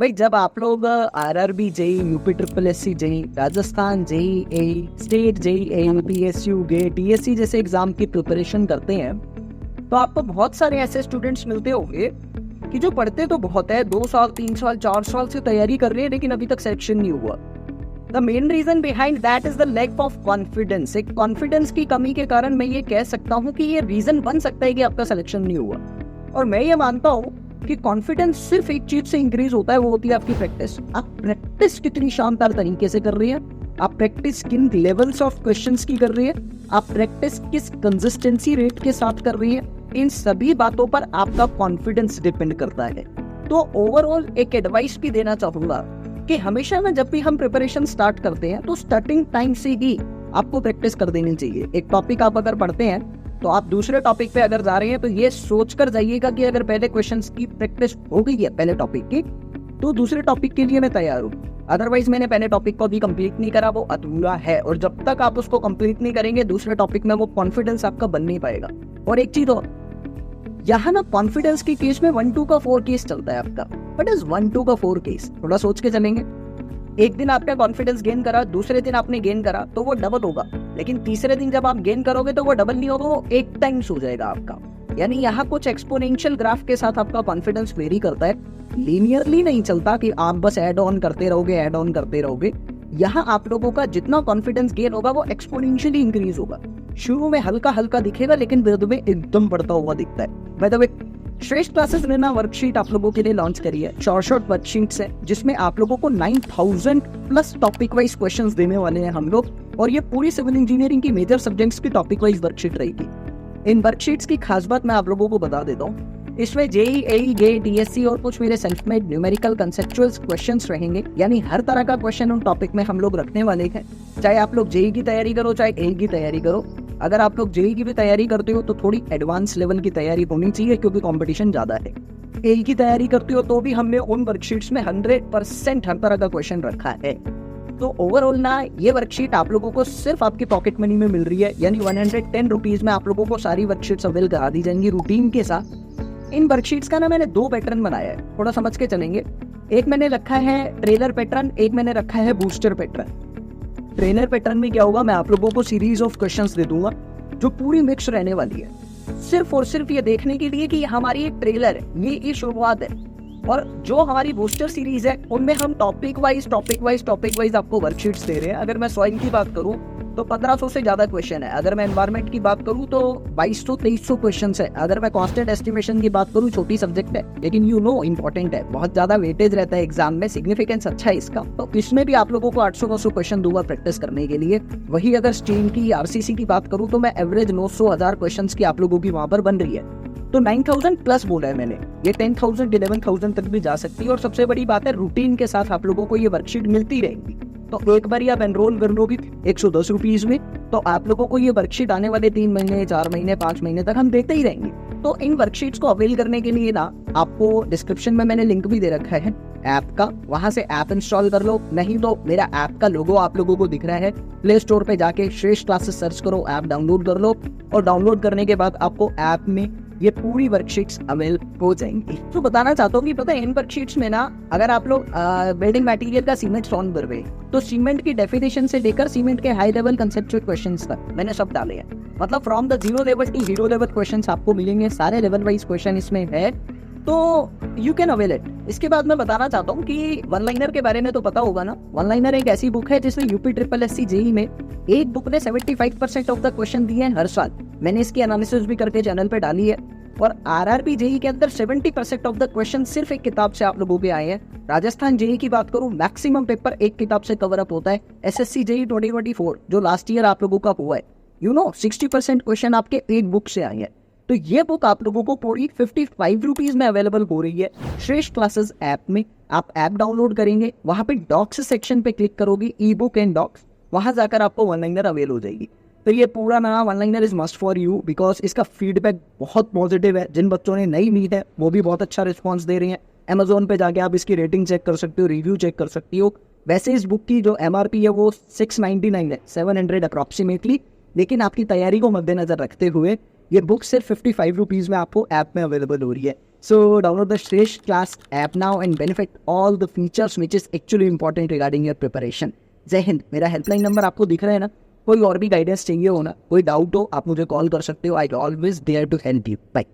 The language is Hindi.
भाई जब आप लोग RRB JE, UP triple SC JE, Rajasthan JE AE, state JE AE, PSU GATE, TSC जैसे एग्जाम की प्रिपरेशन करते हैं तो आपको बहुत सारे ऐसे स्टूडेंट्स मिलते होंगे कि जो पढ़ते तो बहुत है, 2 साल 3 साल 4 साल से तैयारी कर रहे हैं लेकिन अभी तक सिलेक्शन नहीं हुआ। The main reason behind that is the lack of confidence. एक कॉन्फिडेंस की कमी के कारण मैं ये कह सकता हूँ कि ये रीजन बन सकता है कि आपका सिलेक्शन नहीं हुआ। और मैं ये मानता हूँ कि कॉन्फिडेंस सिर्फ एक चीज से इंक्रीज होता है, वो होती है आपकी प्रैक्टिस। आप प्रैक्टिस कितनी शानदार तरीके से कर रही है, आप प्रैक्टिस किन लेवल्स ऑफ क्वेश्चंस की कर रही है, आप प्रैक्टिस किस कंसिस्टेंसी रेट के साथ कर रही है, इन सभी बातों पर आपका कॉन्फिडेंस डिपेंड करता है। तो ओवरऑल एक एडवाइस भी देना चाहूंगा कि हमेशा ना जब भी हम प्रिपरेशन स्टार्ट करते हैं तो स्टार्टिंग टाइम से ही आपको प्रैक्टिस कर देनी चाहिए। एक टॉपिक आप अगर पढ़ते हैं तो आप दूसरे टॉपिक पे अगर जा रहे हैं तो ये सोचकर जाइएगा कि अगर पहले क्वेश्चंस की प्रैक्टिस हो गई है पहले टॉपिक की तो दूसरे टॉपिक के लिए मैं तैयार हूँ। अदरवाइज मैंने पहले टॉपिक को भी कंप्लीट नहीं करा, वो अधूरा है, और जब तक आप उसको कंप्लीट नहीं करेंगे दूसरे टॉपिक में वो कॉन्फिडेंस आपका बन नहीं पाएगा। और एक चीज और, यहाँ ना कॉन्फिडेंस की केस में 1-2 का 4 केस चलता है आपका। बट इज 1-2 का 4 केस, थोड़ा सोच के चलेंगे। एक दिन आपका कॉन्फिडेंस गेन करा, दूसरे दिन आपने गेन करा तो वो डबल होगा, लेकिन तीसरे दिन जब आप गेन करोगे तो वो डबल नहीं होगा, वो 8 टाइम्स हो जाएगा आपका। यानी यहाँ कुछ एक्सपोनेंशियल ग्राफ के साथ आपका कॉन्फिडेंस वेरी करता है, लीनियरली नहीं चलता कि आप बस ऐड ऑन करते रहोगे। यहाँ आप लोगों का जितना कॉन्फिडेंस गेन होगा वो एक्सपोनेंशियली इंक्रीज होगा। शुरू में हल्का हल्का दिखेगा लेकिन बाद में एकदम बढ़ता हुआ दिखता है। बाय द वे, श्रेष्ठ क्लासेस ने ना वर्कशीट आप लोगों के लिए लॉन्च करी है, शॉर्ट वर्कशीट्स है जिसमें आप लोगों को 9000 प्लस टॉपिक वाइज क्वेश्चंस देने वाले हैं हम लोग, और ये पूरी सिविल इंजीनियरिंग की मेजर सब्जेक्ट्स की टॉपिक वाइज वर्कशीट रहेगी। इन वर्कशीट्स की खास बात मैं आप लोगों को बता देता हूँ, इसमें जेई एई गेट डीएससी और कुछ मेरे self made numerical conceptual questions रहेंगे। यानी हर तरह का क्वेश्चन उन टॉपिक में हम लोग रखने वाले हैं, चाहे आप लोग जेई की तैयारी करो चाहे एई की तैयारी करो। अगर आप लोग जेई की भी तैयारी करते हो तो थोड़ी एडवांस लेवल की तैयारी होनी चाहिए क्योंकि कंपटीशन ज्यादा है। एई की तैयारी करते हो तो भी हमने उन वर्कशीट्स में 100% हर तरह का क्वेश्चन रखा है। तो ओवरऑल ना ये वर्कशीट आप लोगों को सिर्फ आपकी पॉकेट मनी में मिल रही है, यानी 110 रुपीज में आप लोगों को सारी वर्कशीट्स अवेल करा दी जाएंगी रूटीन के साथ। इन वर्कशीट्स का ना मैंने 2 पैटर्न बनाया है, थोड़ा समझ के चलेंगे। एक मैंने रखा है ट्रेलर पैटर्न, एक मैंने रखा है बूस्टर पैटर्न। ट्रेलर पैटर्न में क्या होगा, मैं आप लोगों को सीरीज ऑफ क्वेश्चंस दे दूंगा जो पूरी मिक्स रहने वाली है, सिर्फ और सिर्फ ये देखने के लिए कि हमारी एक ट्रेलर है, ये शुरुआत है। और जो हमारी बूस्टर सीरीज है उनमें हम टॉपिक वाइज आपको वर्कशीट्स दे रहे हैं। अगर मैं सॉइल की बात करूं तो 1500 से ज्यादा क्वेश्चन है, अगर मैं एनवायरमेंट की बात करूं तो 2200-2300 क्वेश्चन है, अगर मैं कांस्टेंट एस्टिमेशन की बात करूं छोटी सब्जेक्ट है लेकिन इंपॉर्टेंट है, बहुत ज्यादा वेटेज रहता है एग्जाम में, सिग्निफिकेंस अच्छा है इसका, तो इसमें भी आप लोगों को 800-900 क्वेश्चन दूंगा प्रैक्टिस करने के लिए। वही अगर स्ट्रीम की आरसीसी की बात करूं तो मैं एवरेज 900-1000 क्वेश्चन की आप लोगों की वहां पर बन रही है। तो 9000 प्लस बोला है मैंने, ये 10,000 11,000 तक भी जा सकती है। और सबसे बड़ी बात है रूटीन के साथ आप लोगों को ये वर्कशीट मिलती रहेगी। तो एक बार आप एनरोल कर लोगे 110 रुपीज में, तो आप लोगों को ये वर्कशीट आने वाले 3 महीने 4 महीने 5 महीने तक हम देते ही रहेंगे। तो इन वर्कशीट्स को अवेल करने के लिए ना आपको डिस्क्रिप्शन में मैंने लिंक भी दे रखा है ऐप का, वहां से ऐप इंस्टॉल कर लो, नहीं तो मेरा ऐप का लोगो आप लोगों को दिख रहा है, प्ले स्टोर पे जाके श्रेष्ठ क्लासेस सर्च करो, ऐप डाउनलोड कर लो, और डाउनलोड करने के बाद आपको ऐप में ये पूरी वर्कशीट्स अवेल हो जाएंगी। तो बताना चाहता हूँ कि पता है इन वर्कशीट्स में ना अगर आप लोग बिल्डिंग मटेरियल का सीमेंट सॉल्व कर रहे तो सीमेंट की डेफिनेशन से लेकर सीमेंट के हाई लेवल कंसेप्चुअल क्वेश्चंस तक मैंने सब डाले हैं। मतलब from the 0 level to hero level questions आपको मिलेंगे, सारे लेवल वाइज क्वेश्चन इसमें है, तो यू कैन अवेल इट। इसके बाद मैं बताना चाहता हूँ कि वन लाइनर के बारे में तो पता होगा ना। वन लाइनर एक ऐसी बुक है जिसमें यूपी ट्रिपल एससी जेई में एक बुक ने 75% ऑफ द क्वेश्चन दिए हैं हर साल। मैंने इसकी एनालिसिस भी करके चैनल पे डाली है। और आरआरबी जेई के अंदर 70% ऑफ द क्वेश्चन सिर्फ एक किताब से आप लोगों के आए हैं। राजस्थान जेई की बात करूं, मैक्सिमम पेपर एक किताब से कवर अप होता है। एसएससी जेई 2024 जो लास्ट ईयर आप लोगों का हुआ है, 60% क्वेश्चन आपके एक बुक से आए हैं। तो ये बुक आप लोगों को पूरी 55 रुपीज में अवेलेबल हो रही है श्रेष्ठ क्लासेस ऐप में। आप ऐप डाउनलोड करेंगे, वहां पे डॉक्स सेक्शन पे क्लिक करोगे, ई बुक एंड डॉक्स, वहां जाकर आपको वन लाइनर अवेल हो जाएगी। तो ये पूरा ना one liner is must for you, because इसका फीडबैक बहुत पॉजिटिव है। जिन बच्चों ने नहीं ली है वो भी बहुत अच्छा रिस्पॉन्स दे रहे हैं। अमेजोन पे जाके आप इसकी रेटिंग चेक कर सकते हो, रिव्यू चेक कर सकती हो। वैसे इस बुक की जो MRP है वो 699 है, 700 अप्रॉक्सीमेटली, लेकिन आपकी तैयारी को मद्देनजर रखते हुए ये बुक सिर्फ 55 रुपीज में आपको ऐप में अवेलेबल हो रही है। So download the Shresh Class app now and benefit all the features which is actually important regarding your preparation. जय हिंद. मेरा हेल्पलाइन नंबर आपको दिख रहा है ना. कोई और भी गाइडेंस चाहिए हो ना, कोई डाउट हो, आप मुझे कॉल कर सकते हो. I always there to help you. Bye.